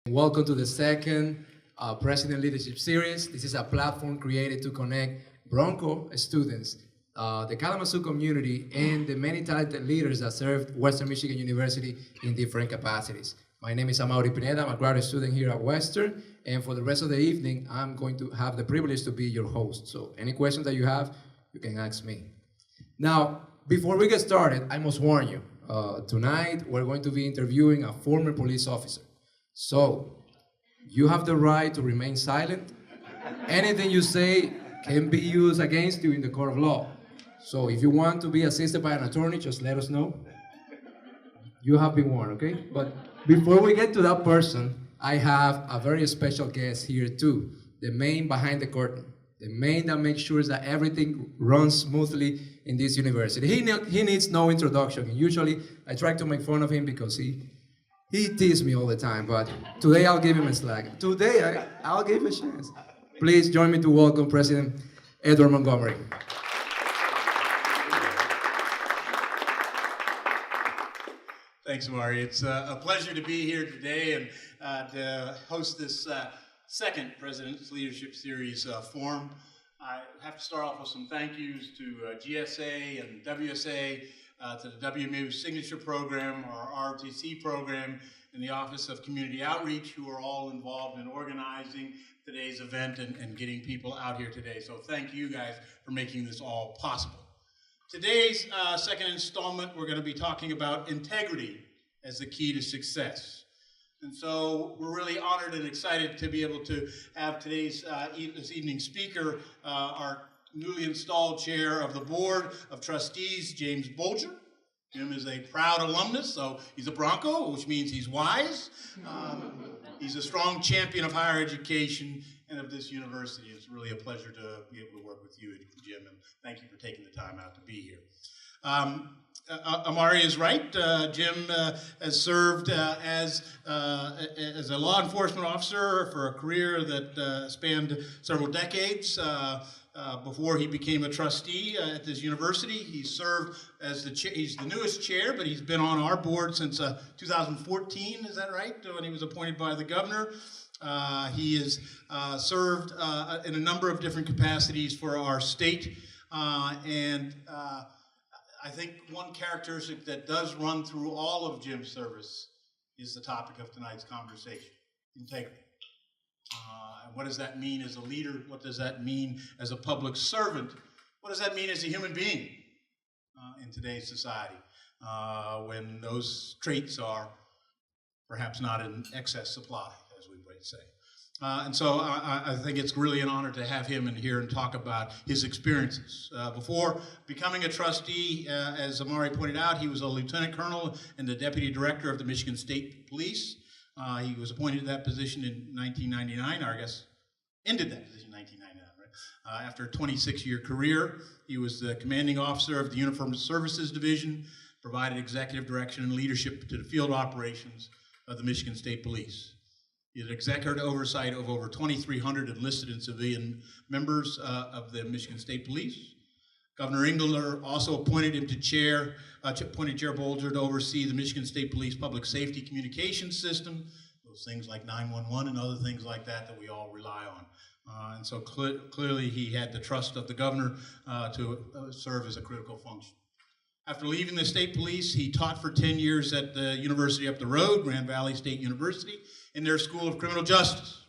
Welcome to the second President Leadership Series. This is a platform created to connect Bronco students, the Kalamazoo community, and the many talented leaders that serve Western Michigan University in different capacities. My name is Amaury Pineda. I'm a graduate student here at Western, and for the rest of the evening, I'm going to have the privilege to be your host. So any questions that you have, you can ask me. Now, before we get started, I must warn you, tonight we're going to be interviewing a former police officer. So, you have the right to remain silent. Anything you say can be used against you in the court of law. So, if you want to be assisted by an attorney, just let us know. You have been warned, okay? But before we get to that person, I have a very special guest here too, the man behind the curtain, the man that makes sure that everything runs smoothly in this university. He needs no introduction. And usually, I try to make fun of him because he teases me all the time, but today I'll give him a slack. Today, I'll give him a chance. Please join me to welcome President Edward Montgomery. Thanks, Amaury. It's a pleasure to be here today and to host this second President's Leadership Series forum. I have to start off with some thank yous to GSA and WSA, to the WMU Signature Program, our ROTC program, and the Office of Community Outreach, who are all involved in organizing today's event and getting people out here today. So thank you guys for making this all possible. Today's second installment, we're going to be talking about integrity as the key to success. And so we're really honored and excited to be able to have today's this evening's speaker, our newly installed chair of the Board of Trustees, James Bolger. Jim is a proud alumnus, so he's a Bronco, which means he's wise. He's a strong champion of higher education and of this university. It's really a pleasure to be able to work with you, Jim, and thank you for taking the time out to be here. Amaury is right. Jim has served as a law enforcement officer for a career that spanned several decades. Before he became a trustee at this university, he served as he's the newest chair, but he's been on our board since 2014, is that right? When he was appointed by the governor. He has served in a number of different capacities for our state, and I think one characteristic that does run through all of Jim's service is the topic of tonight's conversation: integrity. And what does that mean as a leader? What does that mean as a public servant? What does that mean as a human being in today's society when those traits are perhaps not in excess supply, as we might say? And so I think it's really an honor to have him in here and talk about his experiences. Before becoming a trustee, as Amaury pointed out, he was a lieutenant colonel and the deputy director of the Michigan State Police. He was appointed to that position in 1999, or I guess ended that position in 1999, right? After a 26-year career, he was the commanding officer of the Uniformed Services Division, provided executive direction and leadership to the field operations of the Michigan State Police. He had executive oversight of over 2,300 enlisted and civilian members of the Michigan State Police. Governor Engler also appointed him to Chair Bolger to oversee the Michigan State Police public safety communications system, those things like 911 and other things like that that we all rely on. And so clearly he had the trust of the governor to serve as a critical function. After leaving the state police, he taught for 10 years at the university up the road, Grand Valley State University, in their School of Criminal Justice.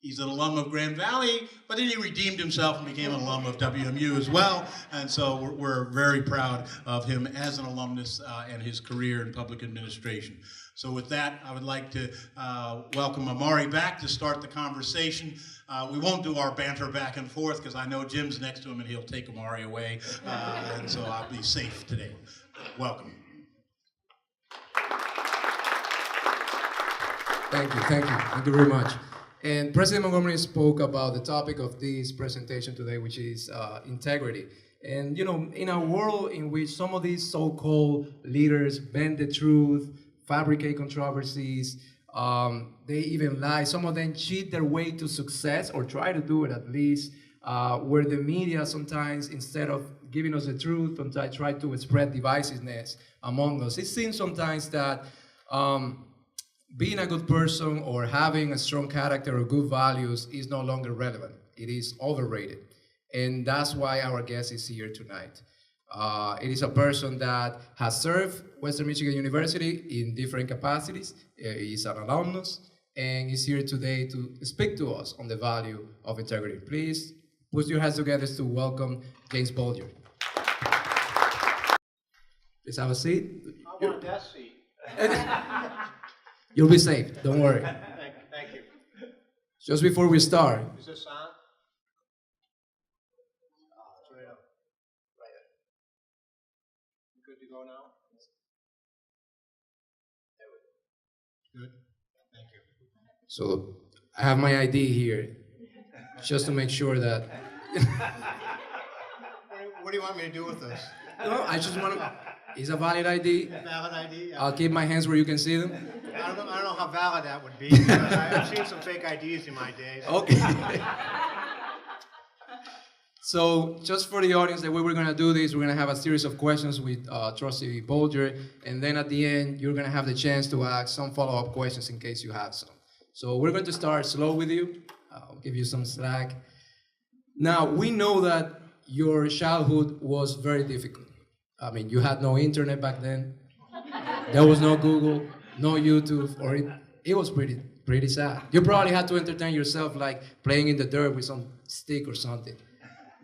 He's an alum of Grand Valley, but then he redeemed himself and became an alum of WMU as well. And so we're very proud of him as an alumnus and his career in public administration. So with that, I would like to welcome Amaury back to start the conversation. We won't do our banter back and forth because I know Jim's next to him and he'll take Amaury away. And so I'll be safe today. Welcome. Thank you very much. And President Montgomery spoke about the topic of this presentation today, which is integrity. And you know, in a world in which some of these so-called leaders bend the truth, fabricate controversies, they even lie, some of them cheat their way to success, or try to do it at least, where the media sometimes, instead of giving us the truth, sometimes try to spread divisiveness among us. It seems sometimes that being a good person or having a strong character or good values is no longer relevant. It is overrated. And that's why our guest is here tonight. It is a person that has served Western Michigan University in different capacities. He's an alumnus, and he's here today to speak to us on the value of integrity. Please put your hands together to welcome James Bolger. Please have a seat. I want that seat. You'll be safe, don't worry. Thank you. Just before we start, Is this on? It's right up. Right up. Good to go now? Good. Thank you. so I have my ID here, just to make sure that. What do you want me to do with this? No, I just want to. It's a valid ID. Valid ID? I'll keep my hands where you can see them. I don't know how valid that would be. I've seen some fake IDs in my days. Okay. So just for the audience, the way we're gonna do this, we're gonna have a series of questions with Trustee Bolger, and then at the end, you're gonna have the chance to ask some follow-up questions in case you have some. So we're going to start slow with you. I'll give you some slack. Now, we know that your childhood was very difficult. I mean, you had no internet back then. There was no Google, no YouTube, or it was pretty sad. You probably had to entertain yourself like playing in the dirt with some stick or something.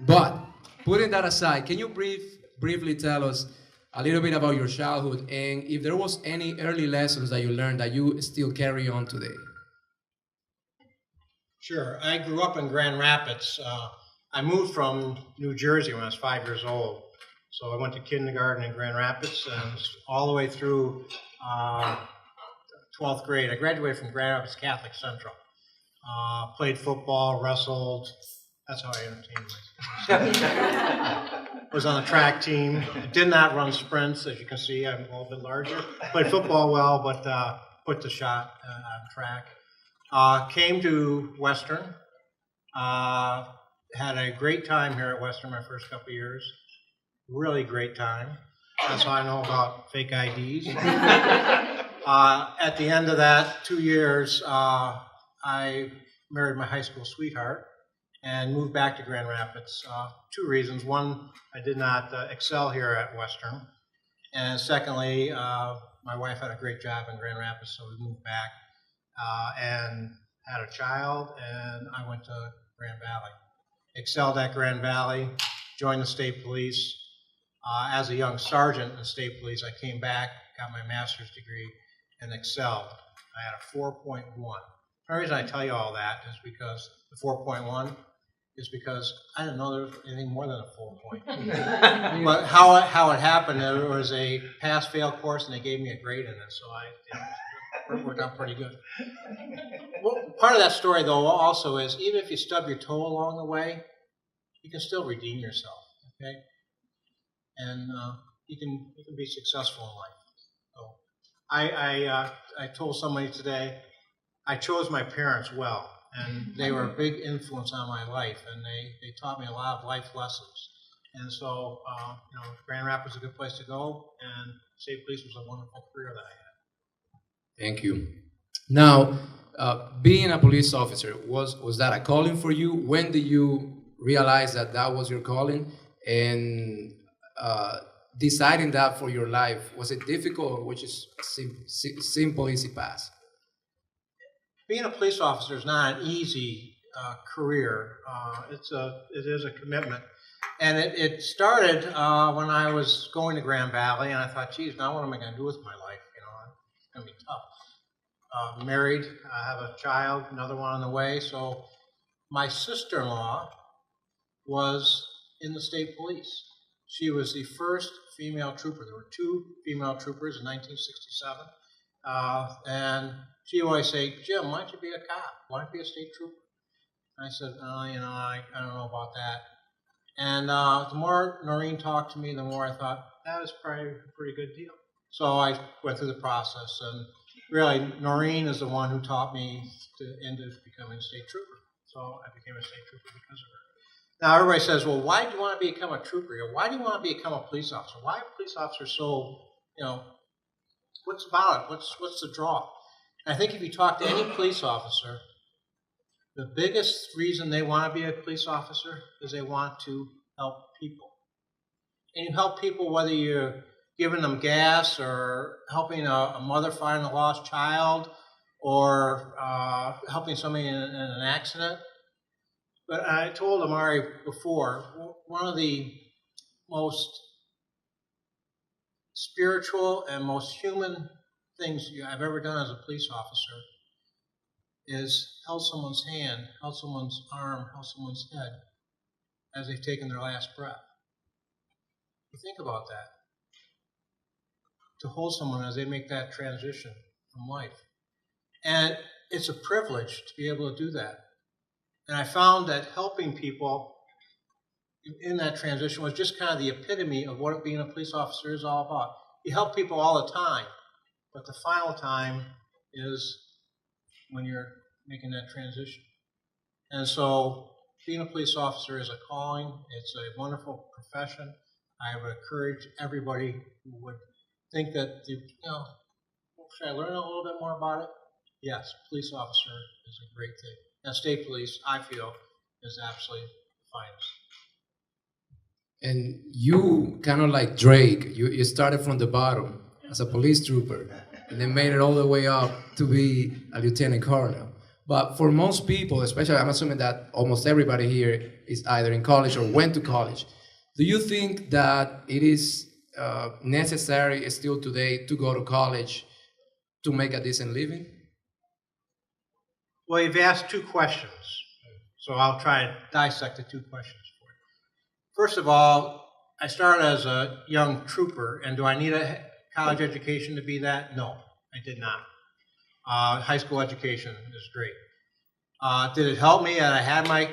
But putting that aside, can you briefly tell us a little bit about your childhood and if there was any early lessons that you learned that you still carry on today? Sure. I grew up in Grand Rapids. I moved from New Jersey when I was 5 years old. So I went to kindergarten in Grand Rapids and all the way through 12th grade. I graduated from Grand Rapids Catholic Central. Played football, wrestled. That's how I entertained myself. Was on the track team. Did not run sprints, as you can see. I'm a little bit larger. Played football well, but put the shot on track. Came to Western. Had a great time here at Western my first couple of years. Really great time. That's how I know about fake IDs. At the end of that 2 years, I married my high school sweetheart and moved back to Grand Rapids. Two reasons. One, I did not excel here at Western. And secondly, my wife had a great job in Grand Rapids, so we moved back and had a child, and I went to Grand Valley. Excelled at Grand Valley, joined the state police. As a young sergeant in the state police, I came back, got my master's degree, and excelled. I had a 4.1. The reason I tell you all that is because the 4.1 is because I didn't know there was anything more than a 4.1. But how it happened, there was a pass-fail course, and they gave me a grade in it, so it worked out pretty good. Well, part of that story, though, also is even if you stub your toe along the way, you can still redeem yourself, okay? And you can be successful in life. So I told somebody today, I chose my parents well, and they were a big influence on my life, and they taught me a lot of life lessons. And so, Grand Rapids was a good place to go, and state police was a wonderful career that I had. Thank you. Now, being a police officer, was that a calling for you? When did you realize that that was your calling? And deciding that for your life, was it difficult or was it just simple, easy pass? Being a police officer is not an easy career. It is a commitment. And it started when I was going to Grand Valley, and I thought, geez, now what am I going to do with my life? It's going to be tough. Married, I have a child, another one on the way. So my sister-in-law was in the state police. She was the first female trooper. There were 2 female troopers in 1967. And she always say, Jim, why don't you be a cop? Why don't you be a state trooper? And I said, I don't know about that. And the more Noreen talked to me, the more I thought, that is probably a pretty good deal. So I went through the process, and really, Noreen is the one who taught me into becoming a state trooper. So I became a state trooper because of her. Now, everybody says, well, why do you want to become a trooper? Or why do you want to become a police officer? Why are police officers so, what's about it? What's the draw? I think if you talk to any police officer, the biggest reason they want to be a police officer is they want to help people. And you help people whether you're giving them gas or helping a mother find a lost child or helping somebody in an accident. But I told Amari before, one of the most spiritual and most human things I've ever done as a police officer is held someone's hand, held someone's arm, held someone's head as they've taken their last breath. You think about that. To hold someone as they make that transition from life. And it's a privilege to be able to do that. And I found that helping people in that transition was just kind of the epitome of what being a police officer is all about. You help people all the time, but the final time is when you're making that transition. And so being a police officer is a calling. It's a wonderful profession. I would encourage everybody who would think that, should I learn a little bit more about it? Yes, police officer is a great thing. And state police, I feel, is absolutely the finest. And you kind of like Drake, you started from the bottom as a police trooper and then made it all the way up to be a lieutenant colonel. But for most people, especially I'm assuming that almost everybody here is either in college or went to college. Do you think that it is necessary still today to go to college to make a decent living? Well, you've asked two questions, so I'll try to dissect the two questions for you. First of all, I started as a young trooper, and do I need a college education to be that? No, I did not. High school education is great. Did it help me that I had my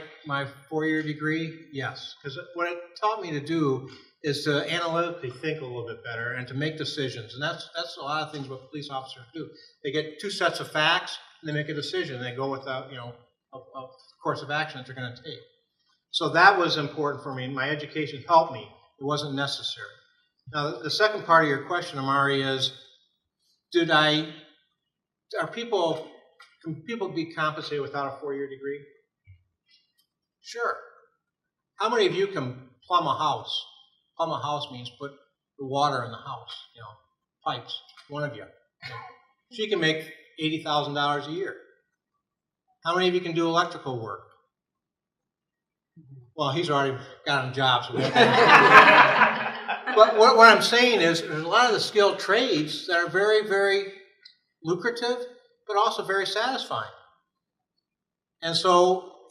four-year degree? Yes, because what it taught me to do is to analytically think a little bit better and to make decisions. And that's a lot of things what police officers do. They get two sets of facts and they make a decision. They go with a course of action that they're going to take. So that was important for me. My education helped me. It wasn't necessary. Now, the second part of your question, Amari, is can people be compensated without a four-year degree? Sure. How many of you can plumb a house? Plumb a house means put the water in the house, pipes. One of you. She can make $80,000 a year. How many of you can do electrical work? Well, he's already got a job, so we have to. But what I'm saying is there's a lot of the skilled trades that are very, very lucrative, but also very satisfying. And so,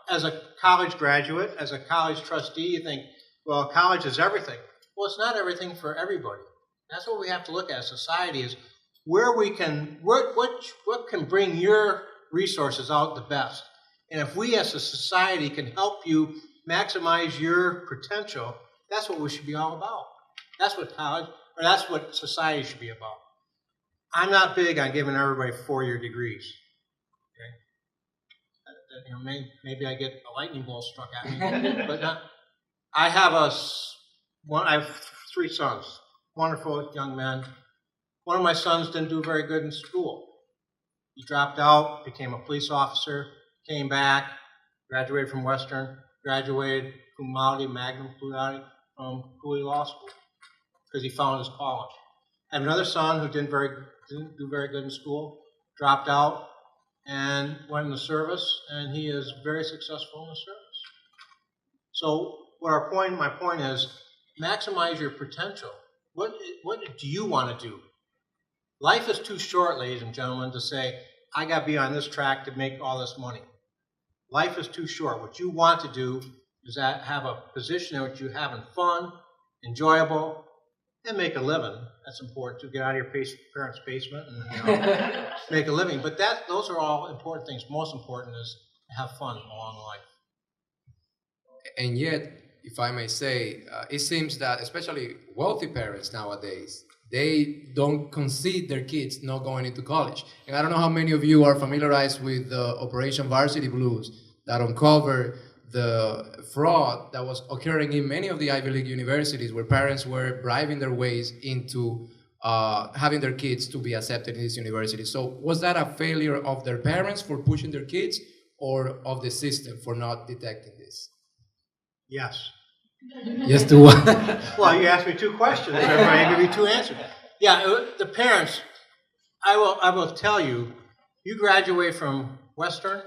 as a college graduate, as a college trustee, you think, well, college is everything. Well, it's not everything for everybody. That's what we have to look at as society is where we can, what can bring your resources out the best. And if we as a society can help you maximize your potential, that's what we should be all about. That's what college, or that's what society should be about. I'm not big on giving everybody four-year degrees. Okay? Maybe I get a lightning bolt struck at me, but not. I have three sons, wonderful young men. One of my sons didn't do very good in school. He dropped out, became a police officer, came back, graduated from Western, graduated cum laude, magna cum laude from Cooley Law School because he found his calling. I have another son who didn't do very good in school, dropped out, and went in the service, and he is very successful in the service. So my point is, maximize your potential. What do you want to do? Life is too short, ladies and gentlemen, to say, I got to be on this track to make all this money. Life is too short. What you want to do is have a position in which you're having fun, enjoyable, and make a living. That's important to get out of your parents' basement and make a living. But those are all important things. Most important is to have fun along life. And yet, if I may say, it seems that especially wealthy parents nowadays, they don't concede their kids not going into college. And I don't know how many of you are familiarized with Operation Varsity Blues that uncovered the fraud that was occurring in many of the Ivy League universities where parents were bribing their ways into having their kids to be accepted in this university. So was that a failure of their parents for pushing their kids, or of the system for not detecting this? Yes. Yes to what? Well, you asked me two questions. I give you two answers. Yeah, the parents. I will tell you. You graduate from Western,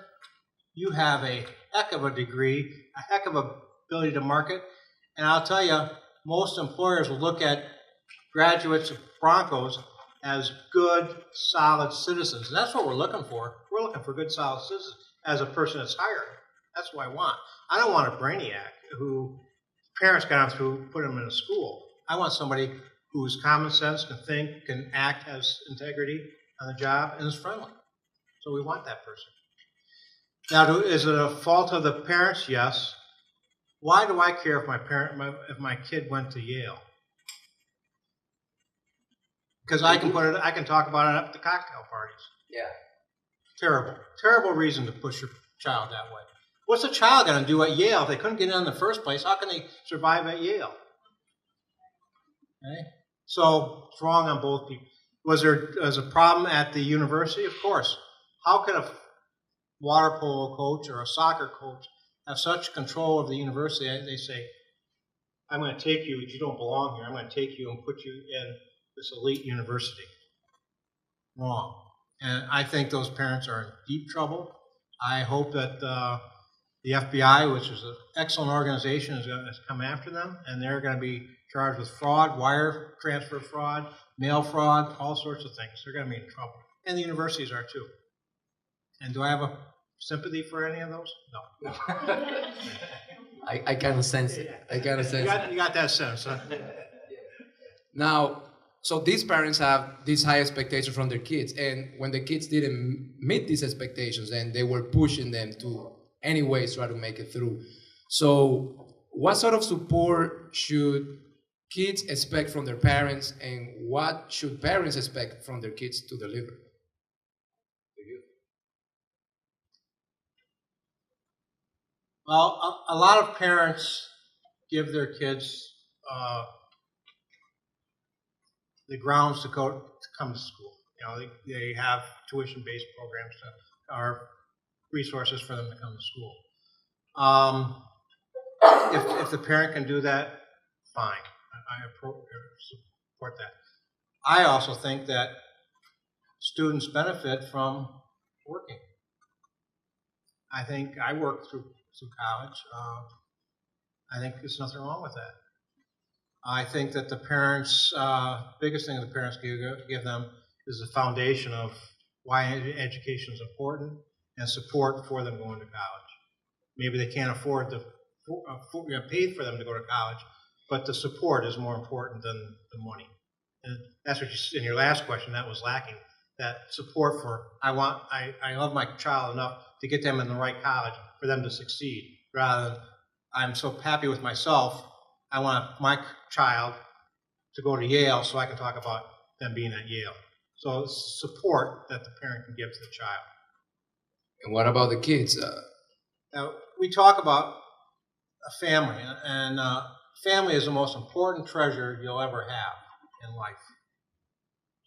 you have a heck of a degree, a heck of a ability to market, and I'll tell you, most employers will look at graduates of Broncos as good, solid citizens. And that's what we're looking for. We're looking for good, solid citizens as a person that's hired. That's what I want. I don't want a brainiac who parents got him through, put him in a school. I want somebody who's common sense, can think, can act, has integrity on the job, and is friendly. So we want that person. Now, is it a fault of the parents? Yes. Why do I care if my kid went to Yale? Because I can talk about it at the cocktail parties. Yeah. Terrible reason to push your child that way. What's a child going to do at Yale if they couldn't get in the first place? How can they survive at Yale? Okay? So it's wrong on both people. Was there a problem at the university? Of course. How could a water polo coach or a soccer coach have such control of the university? They say, I'm going to take you, you don't belong here. I'm going to take you and put you in this elite university. Wrong. And I think those parents are in deep trouble. I hope that the FBI, which is an excellent organization, is going to come after them, and they're going to be charged with fraud, wire transfer fraud, mail fraud, all sorts of things. They're going to be in trouble. And the universities are too. And do I have a sympathy for any of those? No. I kind of sense it. I kind of sense it. You got that sense, huh? Now, so these parents have these high expectations from their kids, and when the kids didn't meet these expectations, then they were pushing them to anyways try to make it through. So what sort of support should kids expect from their parents, and what should parents expect from their kids to deliver? Well, a lot of parents give their kids the grounds to come to school. You know, they have tuition-based programs or resources for them to come to school. If the parent can do that, fine. I support that. I also think that students benefit from working. I think I worked through college. I think there's nothing wrong with that. I think that the parents, biggest thing the parents give them is the foundation of why education is important and support for them going to college. Maybe they can't afford to pay for them to go to college, but the support is more important than the money. And that's what you, in your last question, that was lacking. That support for, I love my child enough to get them in the right college for them to succeed, rather than I'm so happy with myself, I want my child to go to Yale so I can talk about them being at Yale. So support that the parent can give to the child. And what about the kids? Now, we talk about a family, and family is the most important treasure you'll ever have in life.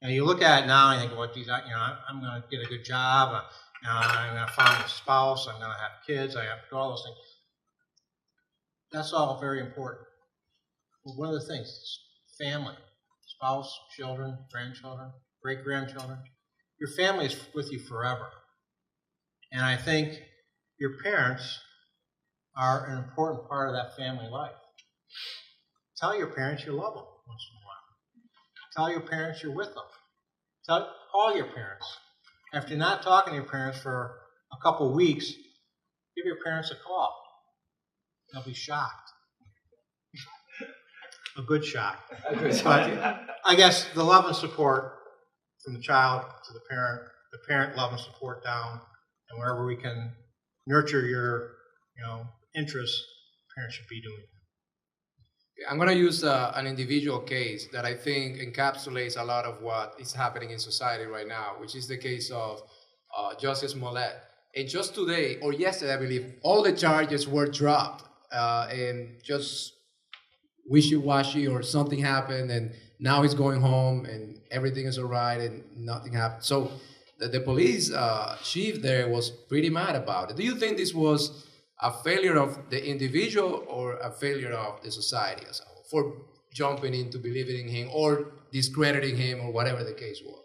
And you look at it now and you think, well, geez, I'm going to get a good job, I'm going to find a spouse, I'm going to have kids, I have to do all those things. That's all very important. But one of the things is family, spouse, children, grandchildren, great-grandchildren. Your family is with you forever. And I think your parents are an important part of that family life. Tell your parents you love them once in a while. Tell your parents you're with them. Call your parents. After not talking to your parents for a couple weeks, give your parents a call. They'll be shocked. A good shock. But I guess the love and support from the child to the parent love and support down, and wherever we can nurture your interests, parents should be doing that. I'm going to use an individual case that I think encapsulates a lot of what is happening in society right now, which is the case of Justice Smollett. And just today, or yesterday, I believe, all the charges were dropped and just wishy-washy or something happened and now he's going home and everything is all right and nothing happened. So the police chief there was pretty mad about it. Do you think this was a failure of the individual or a failure of the society as a whole for jumping into believing in him or discrediting him or whatever the case was?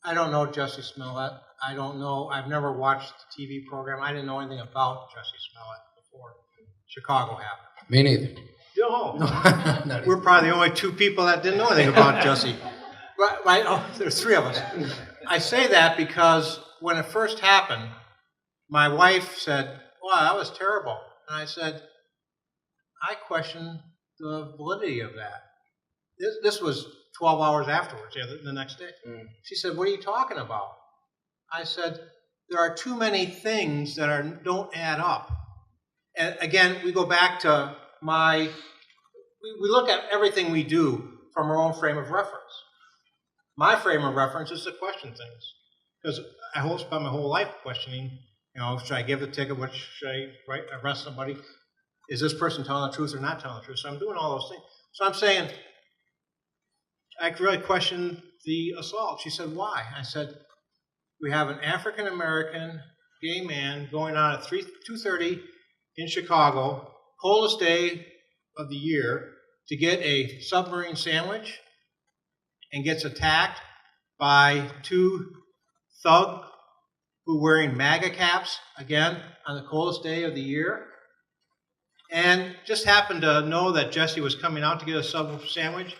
I don't know Jesse Smollett. I don't know. I've never watched the TV program. I didn't know anything about Jesse Smollett before Chicago happened. Me neither. No. Not We're probably the only two people that didn't know anything about Jesse. Right? Oh, there's three of us. I say that because when it first happened, my wife said, "Wow, that was terrible." And I said, "I question the validity of that." This was 12 hours afterwards, the next day. She said, "What are you talking about?" I said, "There are too many things that don't add up." And again, we go back to we look at everything we do from our own frame of reference. My frame of reference is to question things. Because I spent my whole life questioning, should I give the ticket? What should I arrest somebody? Is this person telling the truth or not telling the truth? So I'm doing all those things. So I'm saying, I really question the assault. She said, "Why?" I said, "We have an African-American gay man going on at 2:30 in Chicago, coldest day of the year, to get a submarine sandwich and gets attacked by two thugs who are wearing MAGA caps, again, on the coldest day of the year, and just happened to know that Jesse was coming out to get a sub sandwich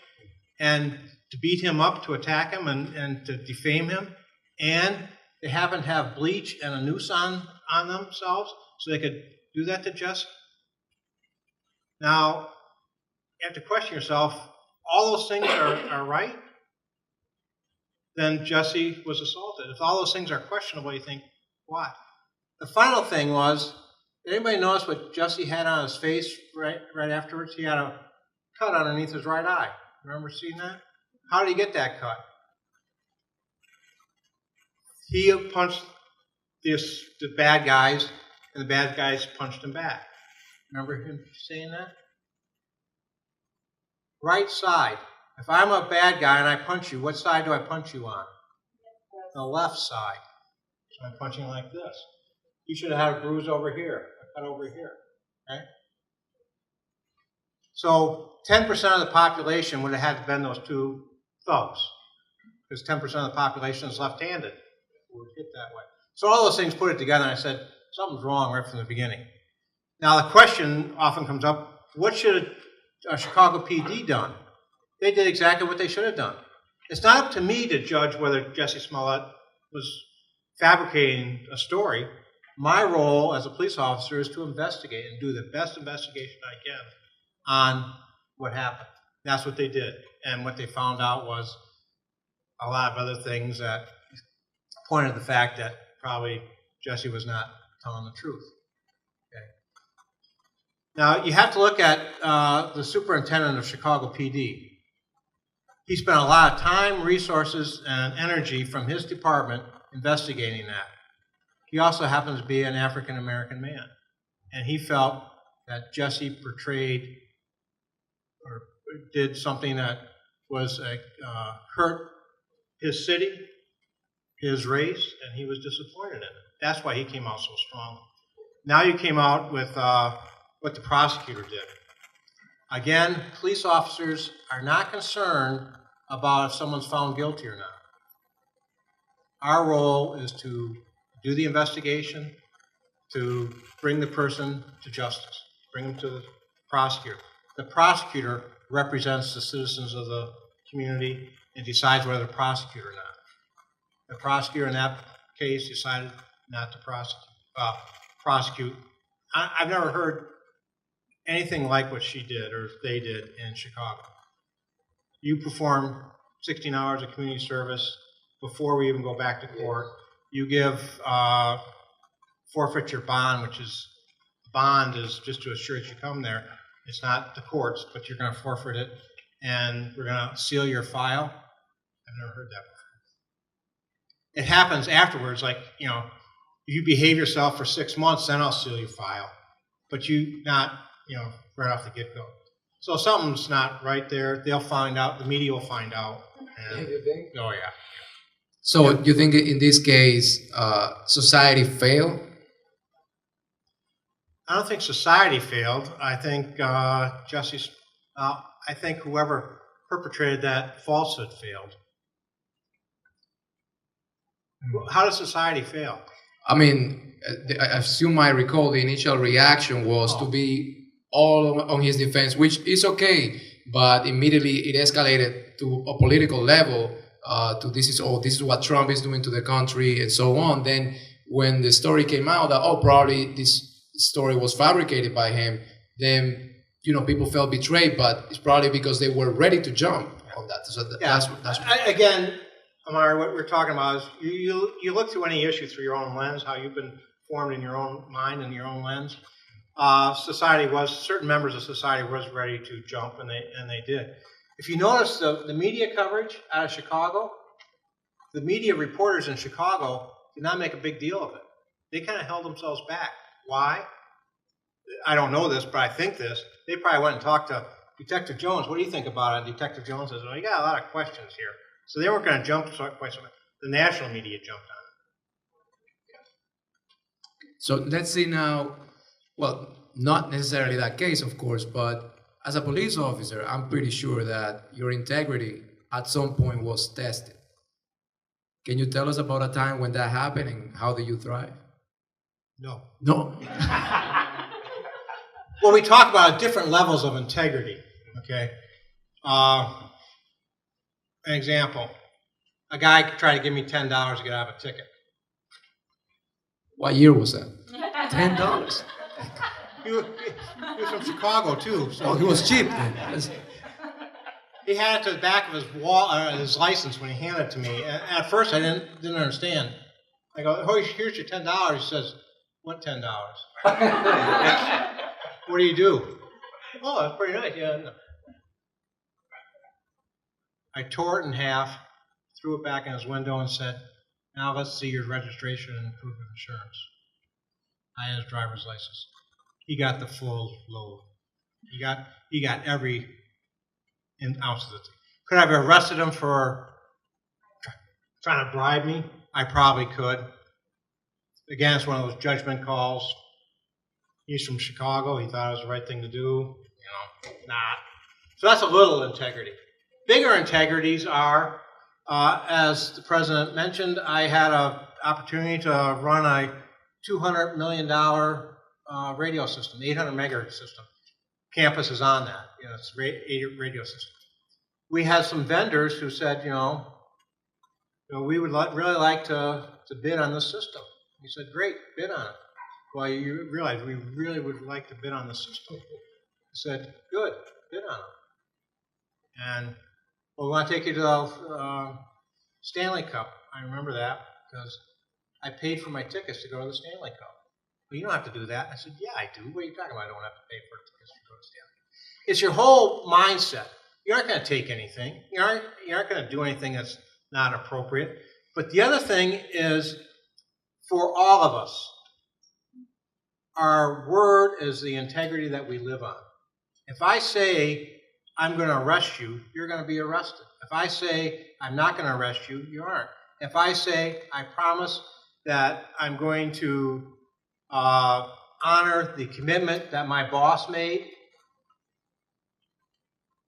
and to beat him up, to attack him, and to defame him, and they happen to have bleach and a noose on themselves so they could do that to Jesse." Now, you have to question yourself, all those things are right? Then Jesse was assaulted. If all those things are questionable, you think, why? The final thing was, did anybody notice what Jesse had on his face right afterwards? He had a cut underneath his right eye. Remember seeing that? How did he get that cut? He punched the bad guys, and the bad guys punched him back. Remember him saying that? Right side. If I'm a bad guy and I punch you, what side do I punch you on? The left side. So I'm punching like this. You should have had a bruise over here, a cut over here. Okay? So 10% of the population would have had to been those two thugs, because 10% of the population is left-handed. Would hit that way. So all those things put it together, and I said, something's wrong right from the beginning. Now the question often comes up, what should a Chicago PD done? They did exactly what they should have done. It's not up to me to judge whether Jesse Smollett was fabricating a story. My role as a police officer is to investigate and do the best investigation I can on what happened. That's what they did. And what they found out was a lot of other things that pointed to the fact that probably Jesse was not telling the truth. Okay. Now, you have to look at the superintendent of Chicago PD. He spent a lot of time, resources, and energy from his department investigating that. He also happens to be an African-American man. And he felt that Jesse portrayed or did something that was hurt his city, his race, and he was disappointed in it. That's why he came out so strong. Now you came out with what the prosecutor did. Again, police officers are not concerned about if someone's found guilty or not. Our role is to do the investigation, to bring the person to justice, bring them to the prosecutor. The prosecutor represents the citizens of the community and decides whether to prosecute or not. The prosecutor in that case decided not to prosecute. I've never heard anything like what she did or they did in Chicago. You perform 16 hours of community service before we even go back to court. You give forfeit your bond, which is, bond is just to assure that you come there. It's not the courts, but you're going to forfeit it, and we're going to seal your file. I've never heard that before. It happens afterwards, like, if you behave yourself for 6 months, then I'll seal your file. but you not, right off the get-go. So something's not right there. They'll find out. The media will find out. And, You think? oh, yeah. So you think in this case, society failed? I don't think society failed. I think I think whoever perpetrated that falsehood failed. How does society fail? I mean, I assume I recall the initial reaction was to be all on his defense, which is okay, but immediately it escalated to a political level. To this is what Trump is doing to the country and so on. Then when the story came out that probably this story was fabricated by him, then people felt betrayed, but it's probably because they were ready to jump on that. So that's again, Amari, what we're talking about is you look through any issue through your own lens, how you've been formed in your own mind and your own lens. Certain members of society was ready to jump, and they did. If you notice the media coverage out of Chicago, the media reporters in Chicago did not make a big deal of it. They kind of held themselves back. Why? I don't know this, but I think this. They probably went and talked to Detective Jones. What do you think about it? Detective Jones says, well, you got a lot of questions here. So they weren't going to jump quite so much. The national media jumped on it. So let's see now, well, not necessarily that case, of course, but as a police officer, I'm pretty sure that your integrity at some point was tested. Can you tell us about a time when that happened and how did you thrive? No. No. Well, we talk about different levels of integrity, okay? An example, a guy tried to give me $10 to get out of a ticket. What year was that? $10. He was from Chicago, too. So He was cheap then. he had it to the back of his his license when he handed it to me. And at first, I didn't understand. I go, oh, here's your $10. He says, what $10? What do you do? Oh, that's pretty nice. Yeah. No. I tore it in half, threw it back in his window, and said, now let's see your registration and proof of insurance. I had his driver's license. He got the full load. He got every ounce of it. Could I have arrested him for trying to bribe me? I probably could. Again, it's one of those judgment calls. He's from Chicago. He thought it was the right thing to do. Not. So that's a little integrity. Bigger integrities are, as the president mentioned, I had an opportunity to run a $200 million radio system, 800 megahertz system. Campus is on that. It's a radio system. We had some vendors who said, we would really like to bid on this system. We said, great, bid on it. Well, you realize we really would like to bid on the system. I said, good, bid on it. And we want to take you to the Stanley Cup. I remember that because I paid for my tickets to go to the Stanley Cup. Well, you don't have to do that. I said, yeah, I do. What are you talking about? I don't have to pay for tickets to go to Stanley Cup. It's your whole mindset. You aren't going to take anything. You aren't going to do anything that's not appropriate. But the other thing is, for all of us, our word is the integrity that we live on. If I say, I'm going to arrest you, you're going to be arrested. If I say, I'm not going to arrest you, you aren't. If I say, I promise that I'm going to honor the commitment that my boss made,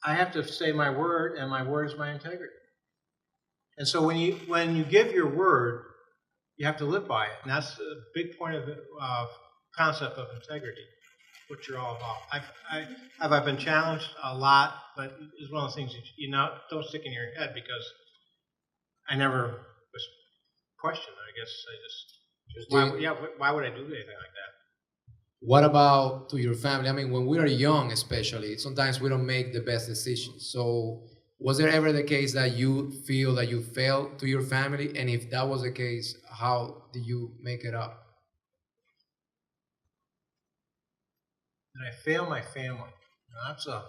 I have to say my word, and my word is my integrity. And so when you give your word, you have to live by it. And that's a big point of the concept of integrity, what you're all about. I've been challenged a lot, but it's one of those things that don't stick in your head because I never was questioned. I guess why would I do anything like that? What about to your family? I mean, when we are young, especially, sometimes we don't make the best decisions. So was there ever the case that you feel that you failed to your family? And if that was the case, how did you make it up? Did I fail my family? Now, that's a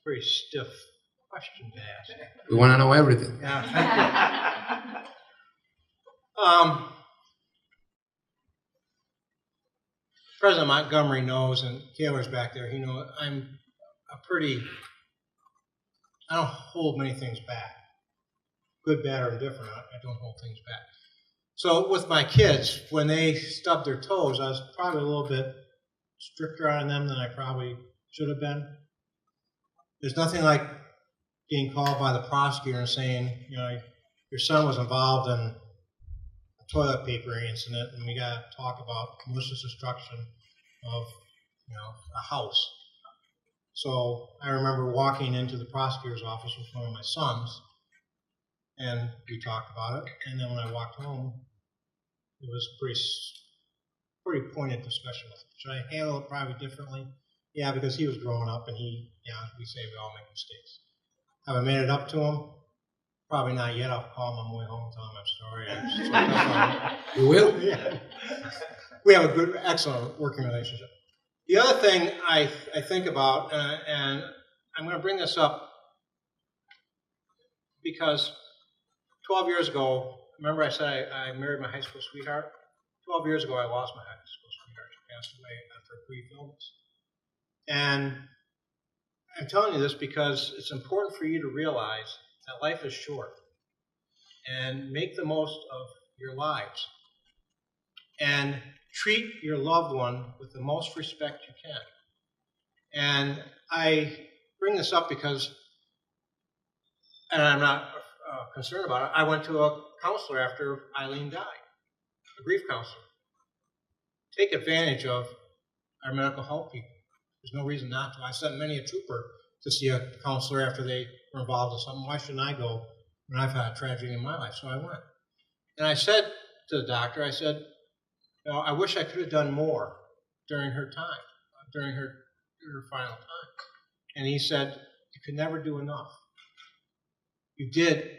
pretty stiff question to ask. We want to know everything. Yeah. President Montgomery knows, and Kaler's back there, he knows I'm I don't hold many things back. Good, bad, or indifferent, I don't hold things back. So with my kids, when they stubbed their toes, I was probably a little bit stricter on them than I probably should have been. There's nothing like being called by the prosecutor and saying, you know, your son was involved in a toilet paper incident, and we got to talk about malicious destruction of, you know, a house. So I remember walking into the prosecutor's office with one of my sons, and we talked about it. And then when I walked home, it was a pretty pointed discussion with him. Should I handle it probably differently? Yeah, because he was growing up, and we say we all make mistakes. Have I made it up to him? Probably not yet. I'll call him on my way home and tell him my story. You will? Yeah. We have a good, excellent working relationship. The other thing I think about, and I'm going to bring this up because 12 years ago, remember I said I married my high school sweetheart? 12 years ago, I lost my high school sweetheart. She passed away after a brief illness. And I'm telling you this because it's important for you to realize that life is short, and make the most of your lives. And treat your loved one with the most respect you can. And I bring this up because, and I'm not concerned about it, I went to a counselor after Eileen died, a grief counselor. Take advantage of our mental health people. There's no reason not to. I sent many a trooper to see a counselor after they were involved in something. Why shouldn't I go when I've had a tragedy in my life? So I went. And I said to the doctor, I said, you know, I wish I could have done more during her time, during her final time. And he said, you could never do enough. You did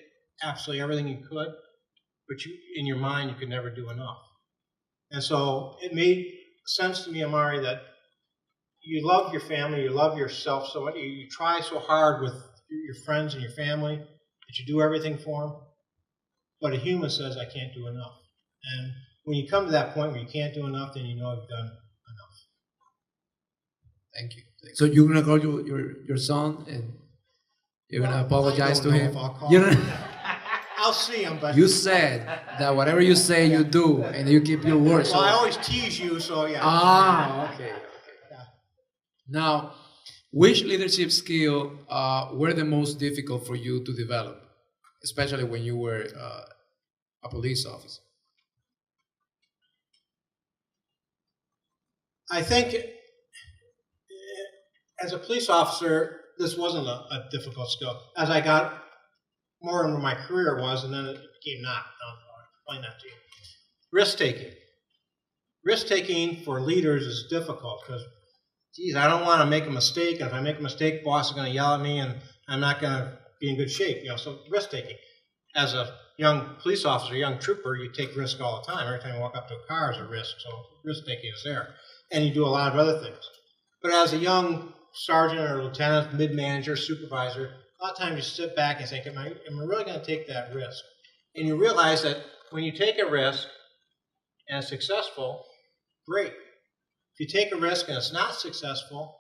absolutely everything you could, but in your mind, you could never do enough. And so it made sense to me, Amari, that you love your family, you love yourself so much, you try so hard with your friends and your family that you do everything for them, but a human says, I can't do enough. And when you come to that point where you can't do enough, then you know you've done enough. Thank you. So you're gonna call your son and you're gonna apologize to him. I'll see him, but You said that whatever you say, you do, and you keep your word. well, I always tease you, so yeah. Okay. Now, which leadership skill were the most difficult for you to develop, especially when you were a police officer? I think as a police officer, this wasn't a difficult skill. As I got more into my career was, and then it became not. I'll explain that to you. Risk-taking. Risk-taking for leaders is difficult because, geez, I don't want to make a mistake, and if I make a mistake, boss is going to yell at me, and I'm not going to be in good shape. You know, so risk-taking. As a young police officer, young trooper, you take risk all the time. Every time you walk up to a car is a risk, so risk-taking is there. And you do a lot of other things. But as a young sergeant or lieutenant, mid-manager, supervisor, a lot of times you sit back and think, am I really going to take that risk? And you realize that when you take a risk and it's successful, great. If you take a risk and it's not successful,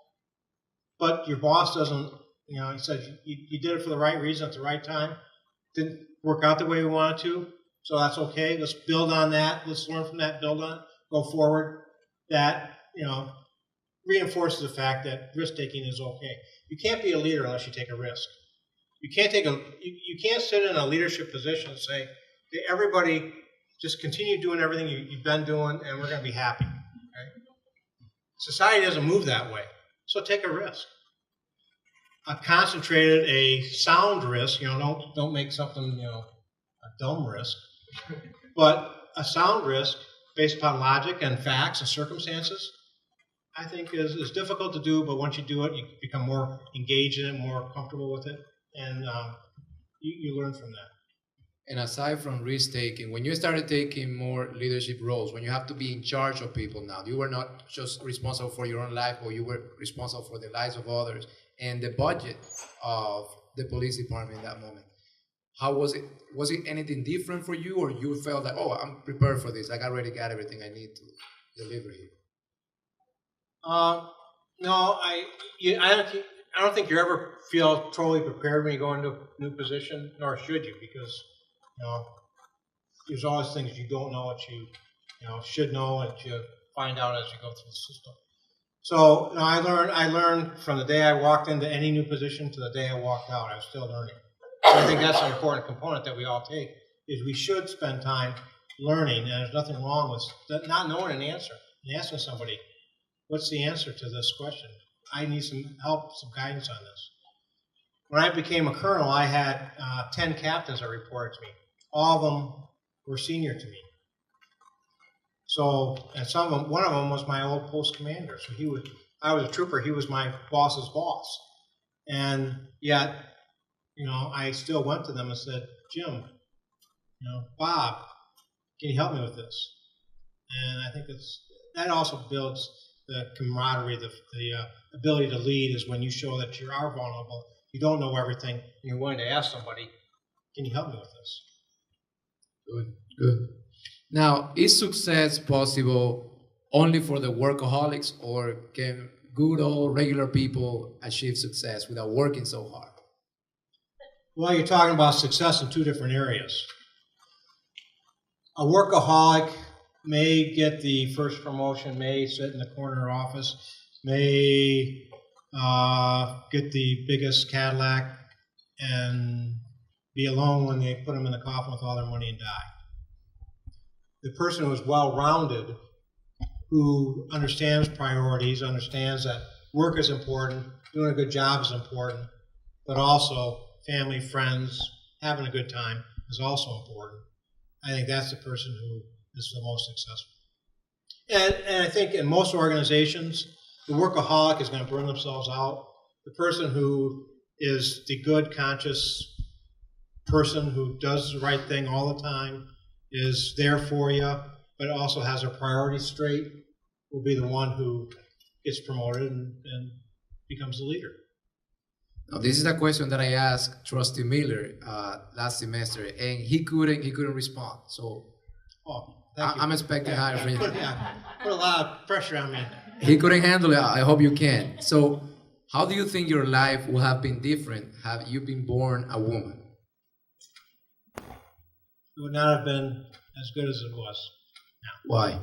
but your boss doesn't, you know, he says you did it for the right reason at the right time, didn't work out the way we wanted to, so that's okay. Let's build on that. Let's learn from that, build on it, go forward. That, you know, reinforces the fact that risk-taking is okay. You can't be a leader unless you take a risk. You can't sit in a leadership position and say, hey, everybody just continue doing everything you've been doing and we're going to be happy. Okay? Society doesn't move that way. So take a risk. A concentrated, a sound risk, you know, don't make something, you know, a dumb risk, but a sound risk based upon logic and facts and circumstances, I think is difficult to do, but once you do it, you become more engaged in it, more comfortable with it, and you learn from that. And aside from risk-taking, when you started taking more leadership roles, when you have to be in charge of people now, you were not just responsible for your own life, but you were responsible for the lives of others and the budget of the police department in that moment. How was it? Was it anything different for you, or you felt like, oh, I'm prepared for this, I already got everything I need to deliver here? No, I don't think you ever feel totally prepared when you go into a new position, nor should you, because there's always things you don't know that you should know that you find out as you go through the system. So I learned from the day I walked into any new position to the day I walked out. I was still learning. So I think that's an important component that we all take, is we should spend time learning, and there's nothing wrong with not knowing an answer and asking somebody, what's the answer to this question? I need some help, some guidance on this. When I became a colonel, I had 10 captains that reported to me. All of them were senior to me. So, and one of them was my old post commander. So I was a trooper, he was my boss's boss. And yet, I still went to them and said, Jim, Bob, can you help me with this? And I think that also builds the camaraderie, the ability to lead, is when you show that you are vulnerable, you don't know everything, and you're willing to ask somebody, can you help me with this? Good. Now, is success possible only for the workaholics, or can good old regular people achieve success without working so hard? Well, you're talking about success in two different areas. A workaholic may get the first promotion, may sit in the corner office, may get the biggest Cadillac and be alone when they put them in the coffin with all their money and die. The person who is well-rounded, who understands priorities, understands that work is important, doing a good job is important, but also family, friends, having a good time is also important. I think that's the person who is the most successful. And I think in most organizations, the workaholic is going to burn themselves out. The person who is the good, conscious person who does the right thing all the time, is there for you, but also has their priorities straight, will be the one who gets promoted and becomes the leader. Now, this is a question that I asked Trustee Miller last semester, and he couldn't respond. So, I'm expecting higher from you. Put a lot of pressure on me. He couldn't handle it. I hope you can. So, how do you think your life would have been different had you been born a woman? It would not have been as good as it was now. Why?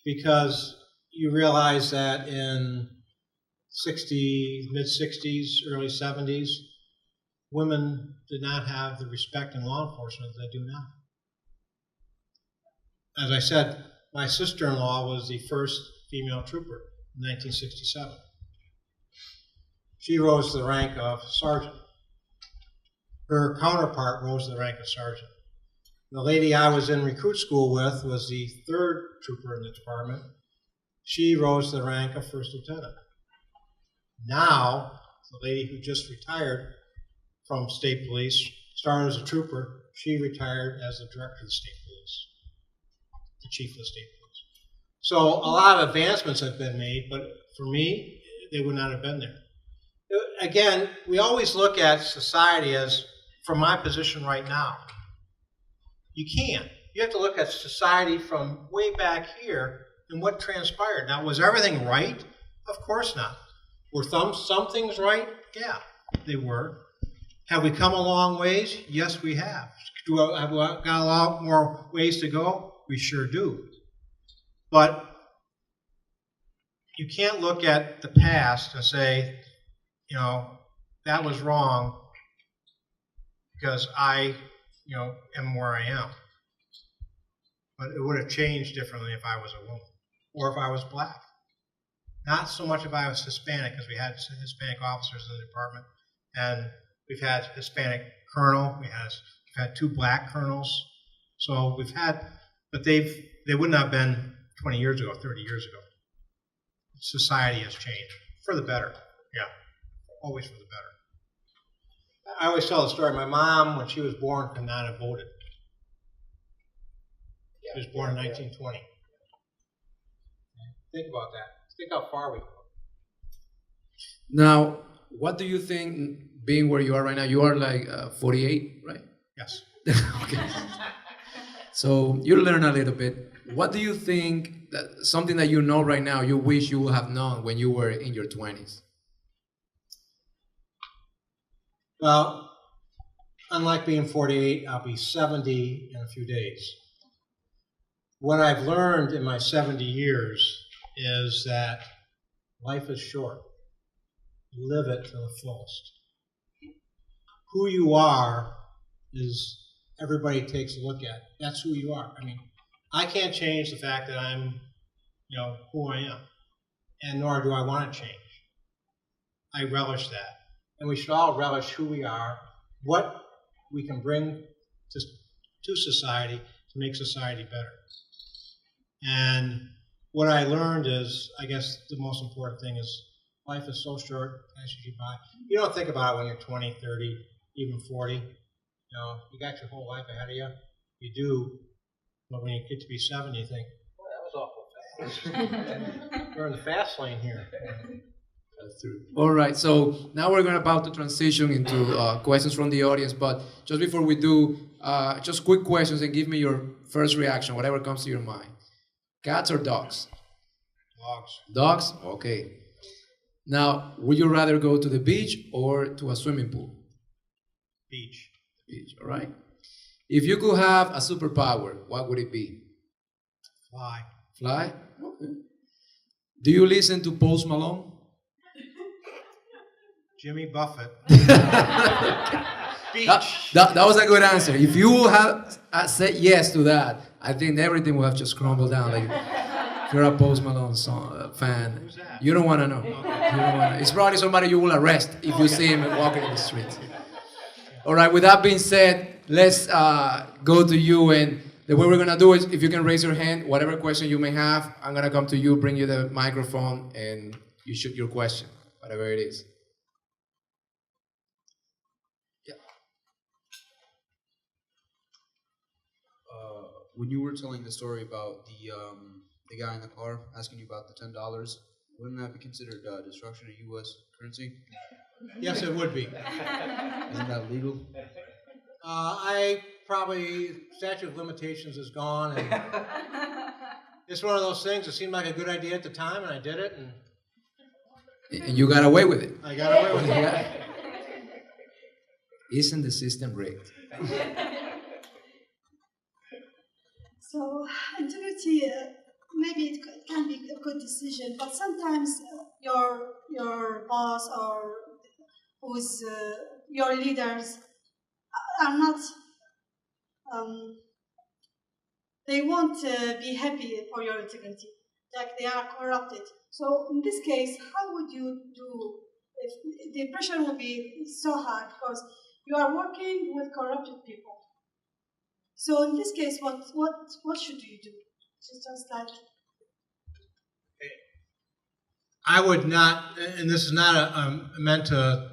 Because you realize that in mid-60s, early 70s, women did not have the respect in law enforcement that they do now. As I said, my sister-in-law was the first female trooper in 1967. She rose to the rank of sergeant. Her counterpart rose to the rank of sergeant. The lady I was in recruit school with was the third trooper in the department. She rose to the rank of first lieutenant. Now, the lady who just retired from state police started as a trooper. She retired as the director of the state police, the chief of the state police. So a lot of advancements have been made, but for me, they would not have been there. Again, we always look at society as, from my position right now, you can't. You have to look at society from way back here and what transpired. Now, was everything right? Of course not. Were some things right? Yeah, they were. Have we come a long ways? Yes, we have. Have we got a lot more ways to go? We sure do. But you can't look at the past and say, that was wrong because I am where I am. But it would have changed differently if I was a woman or if I was black. Not so much if I was Hispanic, because we had Hispanic officers in the department, and we've had Hispanic colonel, we've had 2 black colonels. So we've had, but they wouldn't have been 20 years ago, 30 years ago. Society has changed for the better. Yeah, always for the better. I always tell the story. My mom, when she was born, could not have voted. She was born in 1920. Think about that. Think how far we've come. Now, what do you think, being where you are right now, you are like 48, right? Yes. Okay. So you learn a little bit. What do you think that something that you know right now you wish you would have known when you were in your 20s? Well, unlike being 48, I'll be 70 in a few days. What I've learned in my 70 years is that life is short. Live it to the fullest. Who you are is everybody takes a look at. That's who you are. I mean, I can't change the fact that I'm, who I am, and nor do I want to change. I relish that. And we should all relish who we are, what we can bring to society to make society better. And what I learned is, I guess the most important thing is life is so short, passes you by. You don't think about it when you're 20, 30, even 40. You got your whole life ahead of you. You do. But when you get to be 70, you think, boy, that was awful fast. We're in the fast lane here. That's true. All right, so now we're about to transition into questions from the audience, but just before we do, just quick questions and give me your first reaction, whatever comes to your mind. Cats or dogs? Dogs. Dogs? Okay. Now, would you rather go to the beach or to a swimming pool? Beach. Beach, all right. If you could have a superpower, what would it be? Fly. Fly? Okay. Do you listen to Post Malone? Jimmy Buffett. Beach. That was a good answer. If you have said yes to that, I think everything will have just crumbled down. Like, if you're a Post Malone fan, Who's that? you don't want to know. You don't wanna, it's probably somebody you will arrest if you see him walking in the streets. All right, with that being said, let's go to you. And the way we're going to do is, if you can raise your hand, whatever question you may have, I'm going to come to you, bring you the microphone, and you shoot your question, whatever it is. When you were telling the story about the guy in the car asking you about the $10, wouldn't that be considered destruction of U.S. currency? Yes, it would be. Isn't that legal? Statute of limitations is gone, and it's one of those things. It seemed like a good idea at the time, and I did it, And you got away with it. I got away with it. Yeah. Isn't the system rigged? So integrity, maybe it can be a good decision, but sometimes your boss or who's your leaders are not. They won't be happy for your integrity. Like they are corrupted. So in this case, how would you do? If the pressure will be so hard because you are working with corrupted people. So in this case, what should you do? Just like I would not, and this is not meant to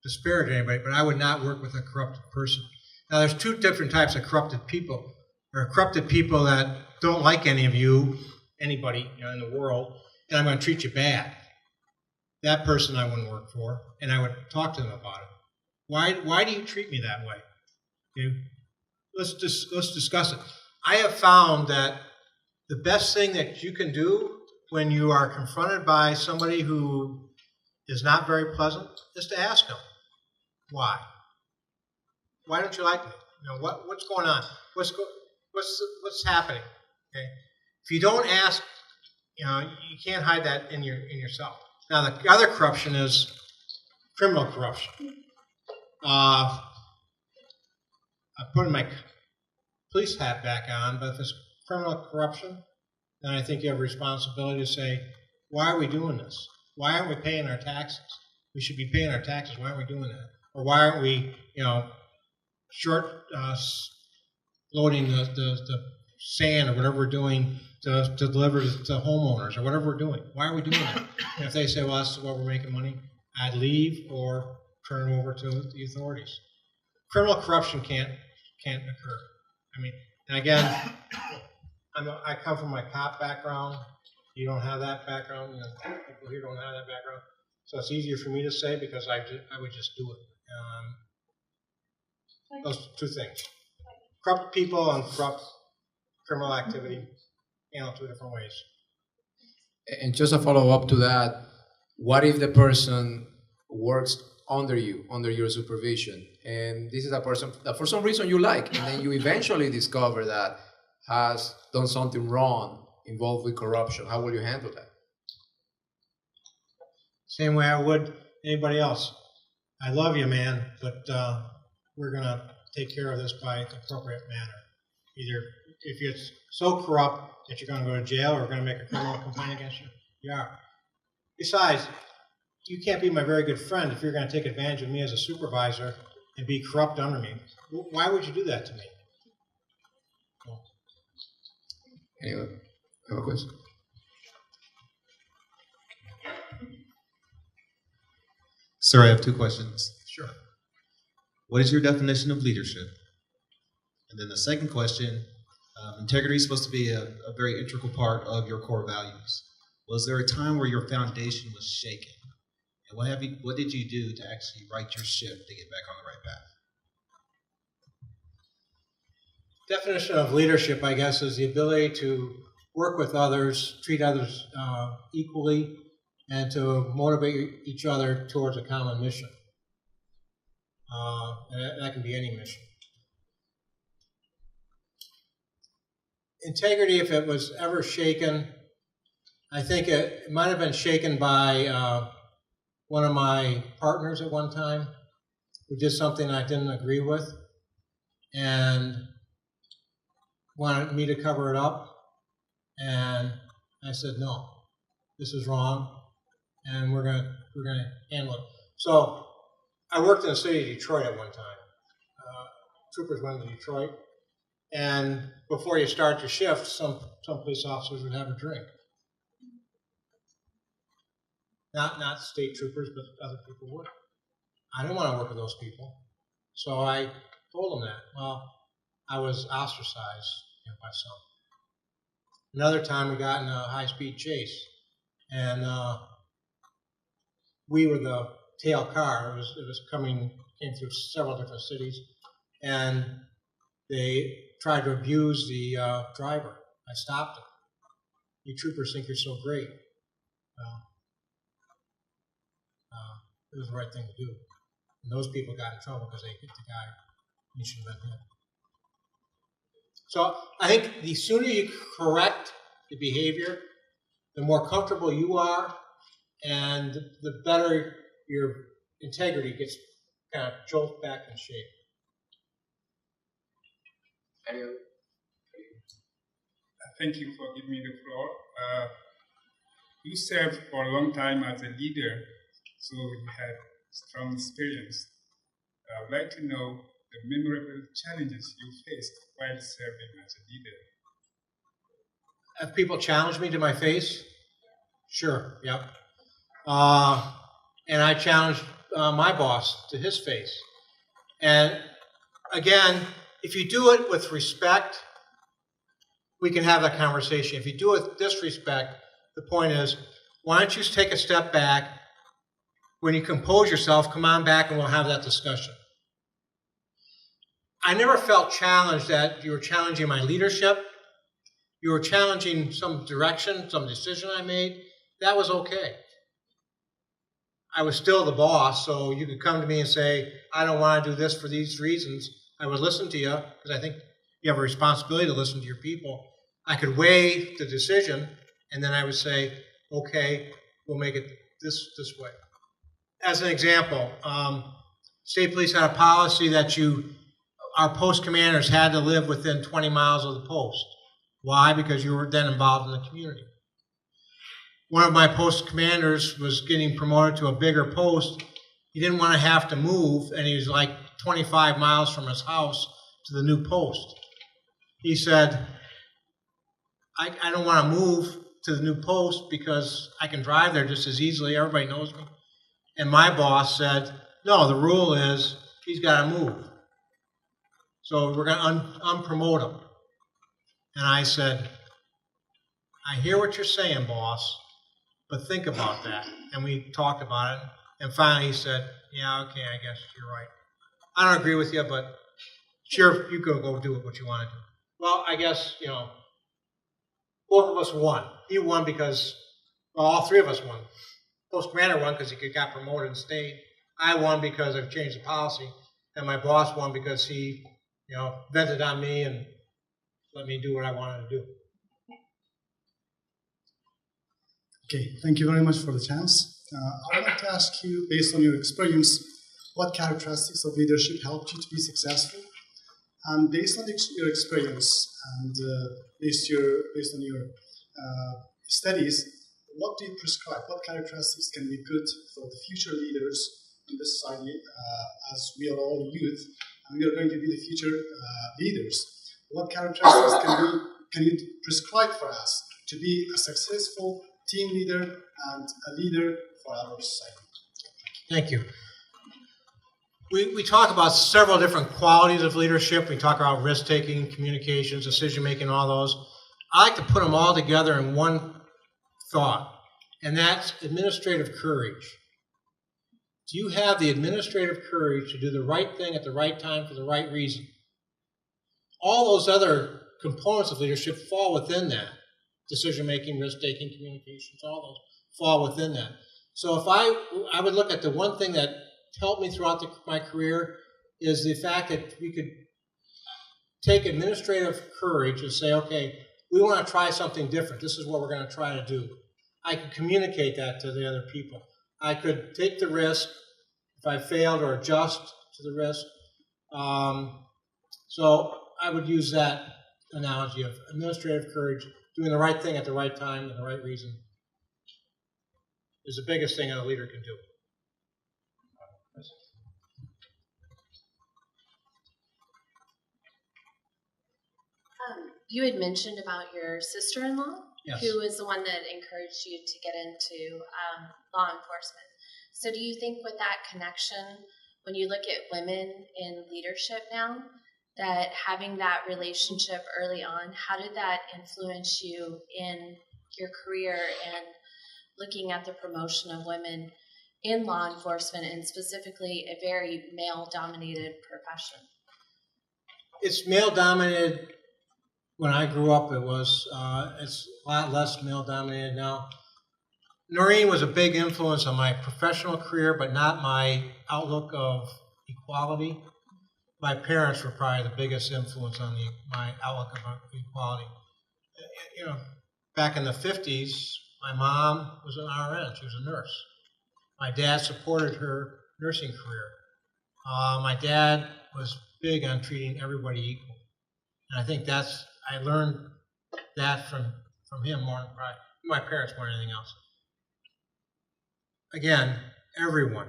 disparage anybody, but I would not work with a corrupted person. Now, there's two different types of corrupted people. There are corrupted people that don't like anybody in the world, and I'm going to treat you bad. That person I wouldn't work for, and I would talk to them about it. Why do you treat me that way? Okay? Let's discuss it. I have found that the best thing that you can do when you are confronted by somebody who is not very pleasant is to ask them, why? Why don't you like me? What's going on? What's happening? Okay? If you don't ask, you can't hide that in yourself. Now the other corruption is criminal corruption. I put my police hat back on, but if it's criminal corruption, then I think you have a responsibility to say, why are we doing this? Why aren't we paying our taxes? We should be paying our taxes. Why aren't we doing that? Or why aren't we, loading the sand or whatever we're doing to deliver to homeowners or whatever we're doing? Why are we doing that? And if they say, well, that's what we're making money, I'd leave or turn them over to the authorities. Criminal corruption can't occur. I mean, and again, I come from my cop background. You don't have that background. People here don't have that background. So it's easier for me to say because I would just do it. Those two things. corrupt people and corrupt criminal activity handled two different ways. And just a follow-up to that, what if the person works under you, under your supervision, and this is a person that for some reason you like, and then you eventually discover that has done something wrong involved with corruption? How will you handle that? Same way I would anybody else. I love you, man, but we're going to take care of this by the appropriate manner. Either if it's so corrupt that you're going to go to jail or we're going to make a criminal complaint against you, you are. Besides, you can't be my very good friend if you're going to take advantage of me as a supervisor and be corrupt under me. Why would you do that to me? Anyone have a question? Sir, I have two questions. Sure. What is your definition of leadership? And then the second question, integrity is supposed to be a very integral part of your core values. Was there a time where your foundation was shaken? And what did you do to actually right your ship to get back on the right path? Definition of leadership, I guess, is the ability to work with others, treat others equally, and to motivate each other towards a common mission. And that can be any mission. Integrity, if it was ever shaken, I think it might have been shaken by one of my partners at one time who did something I didn't agree with and wanted me to cover it up. And I said, no, this is wrong, and we're gonna handle it. So I worked in the city of Detroit at one time. Troopers went to Detroit, and before you start your shift, some police officers would have a drink. Not state troopers, but other people would. I didn't want to work with those people, so I told them that. Well, I was ostracized by some. Another time we got in a high-speed chase, and we were the tail car. Came through several different cities, and they tried to abuse the driver. I stopped them. You troopers think you're so great. It was the right thing to do. And those people got in trouble because they hit the guy. He should have been hit. So I think the sooner you correct the behavior, the more comfortable you are, and the better your integrity gets kind of jolted back in shape. Thank you for giving me the floor. You served for a long time as a leader, so you had strong experience. I would like to know the memorable challenges you faced while serving as a leader. Have people challenged me to my face? Sure, yep. And I challenged my boss to his face. And again, if you do it with respect, we can have that conversation. If you do it with disrespect, the point is, why don't you just take a step back? When you compose yourself, come on back and we'll have that discussion. I never felt challenged that you were challenging my leadership. You were challenging some direction, some decision I made. That was okay. I was still the boss, so you could come to me and say, I don't want to do this for these reasons. I would listen to you, because I think you have a responsibility to listen to your people. I could weigh the decision, and then I would say, okay, we'll make it this way. As an example, state police had a policy that our post commanders had to live within 20 miles of the post. Why? Because you were then involved in the community. One of my post commanders was getting promoted to a bigger post. He didn't want to have to move, and he was like 25 miles from his house to the new post. He said, I don't want to move to the new post because I can drive there just as easily. Everybody knows me. And my boss said, no, the rule is he's got to move. So we're going to unpromote him. And I said, I hear what you're saying, boss, but think about that. And we talked about it. And finally he said, yeah, okay, I guess you're right. I don't agree with you, but sure, you go do what you want to do. Well, I guess, you know, both of us won. He won because, well, all three of us won. Post commander won because he got promoted and stayed. I won because I've changed the policy. And my boss won because he, you know, vented on me and let me do what I wanted to do. Okay, thank you very much for the chance. I would like to ask you, based on your experience, what characteristics of leadership helped you to be successful? And based on your experience and based on your studies, what do you prescribe? What characteristics can be good for the future leaders in this society, as we are all youth and we are going to be the future leaders? What characteristics can you prescribe for us to be a successful team leader and a leader for our society? Thank you. We talk about several different qualities of leadership. We talk about risk-taking, communications, decision-making, all those. I like to put them all together in one thought, and that's administrative courage. Do you have the administrative courage to do the right thing at the right time for the right reason? All those other components of leadership fall within that. Decision-making, risk-taking, communications, all those fall within that. So if I would look at the one thing that helped me throughout my career is the fact that we could take administrative courage and say, okay, we want to try something different. This is what we're going to try to do. I could communicate that to the other people. I could take the risk if I failed or adjust to the risk. So I would use that analogy of administrative courage, doing the right thing at the right time and the right reason is the biggest thing a leader can do. You had mentioned about your sister-in-law, Yes. who was the one that encouraged you to get into law enforcement. So do you think with that connection, when you look at women in leadership now, that having that relationship early on, how did that influence you in your career and looking at the promotion of women in law enforcement and specifically a very male-dominated profession? It's male-dominated. When I grew up, it's a lot less male-dominated now. Noreen was a big influence on my professional career, but not my outlook of equality. My parents were probably the biggest influence on my outlook of equality. You know, back in the 50s, my mom was an RN. She was a nurse. My dad supported her nursing career. My dad was big on treating everybody equal. And I think I learned that from him more than probably my parents more than anything else. Again, everyone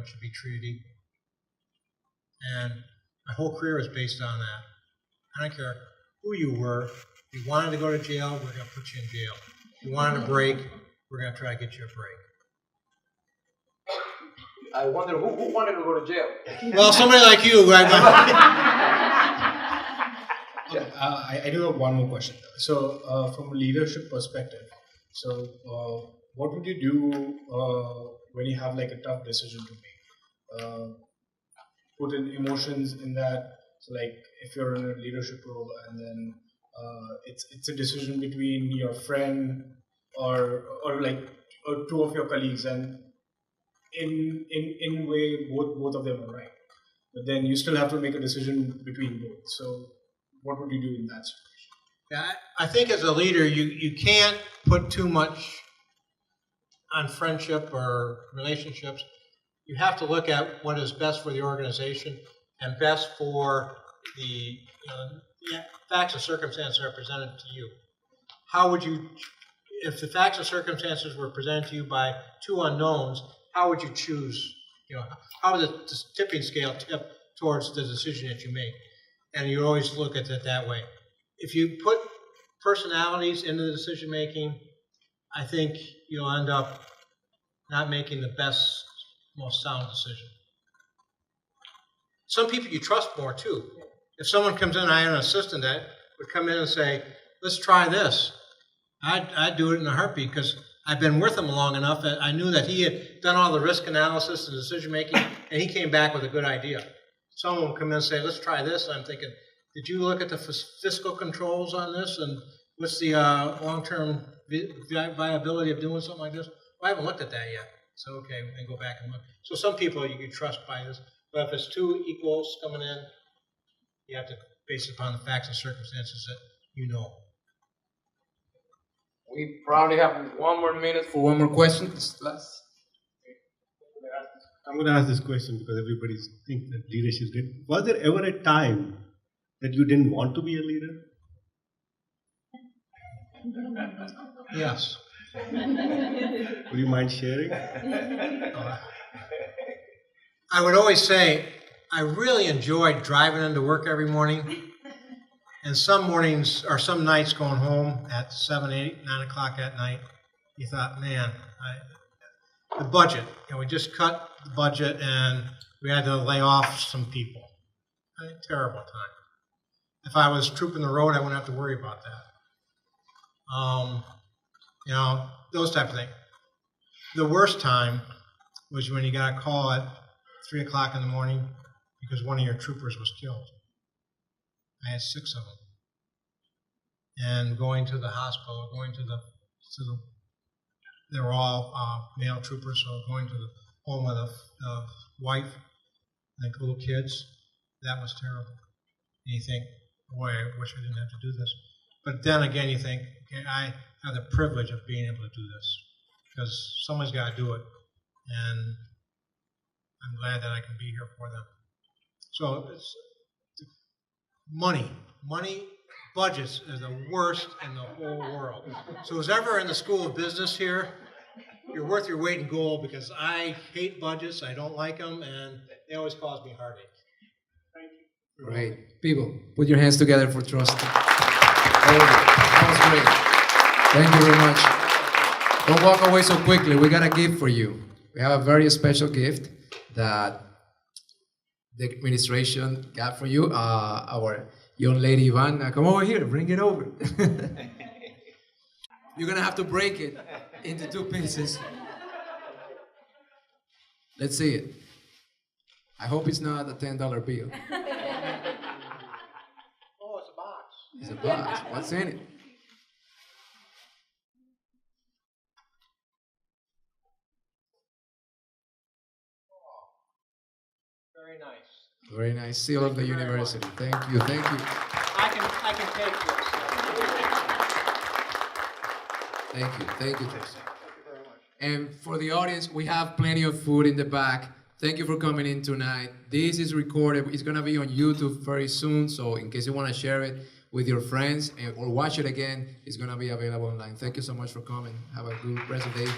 should be treated equal. And my whole career is based on that. I don't care who you were. If you wanted to go to jail, we're going to put you in jail. If you wanted a break, we're going to try to get you a break. I wonder who wanted to go to jail? Well, somebody like you. Okay, I do have one more question. So, from a leadership perspective, so what would you do when you have like a tough decision to make? Put in emotions in that. So, like if you're in a leadership role, and then it's a decision between your friend or two of your colleagues, and in a way both of them are right, but then you still have to make a decision between both. So what would you do in that situation? Yeah, I think as a leader, you can't put too much on friendship or relationships. You have to look at what is best for the organization and best for the facts and circumstances that are presented to you. How would you, if the facts and circumstances were presented to you by two unknowns, how would you choose? How would the tipping scale tip towards the decision that you make? And you always look at it that way. If you put personalities into the decision making, I think you'll end up not making the best, most sound decision. Some people you trust more too. If someone comes in, I had an assistant that would come in and say, let's try this. I'd do it in a heartbeat because I've been with him long enough that I knew that he had done all the risk analysis and decision making, and he came back with a good idea. some of them come in and say, let's try this. And I'm thinking, did you look at the fiscal controls on this? And what's the long-term viability of doing something like this? Well, I haven't looked at that yet. So, okay, we can go back and look. So some people you can trust by this. But if it's two equals coming in, you have to base it upon the facts and circumstances that you know. We probably have 1 more minute for one more question. I'm going to ask this question because everybody thinks that leadership is great. Was there ever a time that you didn't want to be a leader? Yes. Would you mind sharing? I would always say, I really enjoyed driving into work every morning. And some mornings or some nights going home at 7, 8, 9 o'clock at night, you thought, man, the budget, we just cut the budget and we had to lay off some people. Terrible time. If I was trooping the road, I wouldn't have to worry about that. Those type of things. The worst time was when you got a call at 3 o'clock in the morning because one of your troopers was killed. I had 6 of them. And going to the hospital, they were all male troopers, so going to the home of the wife and the little kids, that was terrible. And you think, boy, I wish I didn't have to do this. But then again, you think, okay, I have the privilege of being able to do this because someone's got to do it. And I'm glad that I can be here for them. So it's money, budgets are the worst in the whole world. So who's ever in the school of business here, you're worth your weight in gold because I hate budgets, I don't like them, and they always cause me heartache. Thank you. Great. People, put your hands together for Trustees. That was great. Thank you very much. Don't walk away so quickly. We got a gift for you. We have a very special gift that the administration got for you. Our young lady Ivana, come over here, bring it over. You're gonna have to break it into 2 pieces. Let's see it. I hope it's not a $10 bill. Oh, it's a box. It's a box. What's in it? Very nice. Very nice. Seal of the university. Thank you. Thank you. I can take this. Thank you. Thank you, Tristan. And for the audience, we have plenty of food in the back. Thank you for coming in tonight. This is recorded. It's going to be on YouTube very soon. So in case you want to share it with your friends or watch it again, it's going to be available online. Thank you so much for coming. Have a good rest of the day.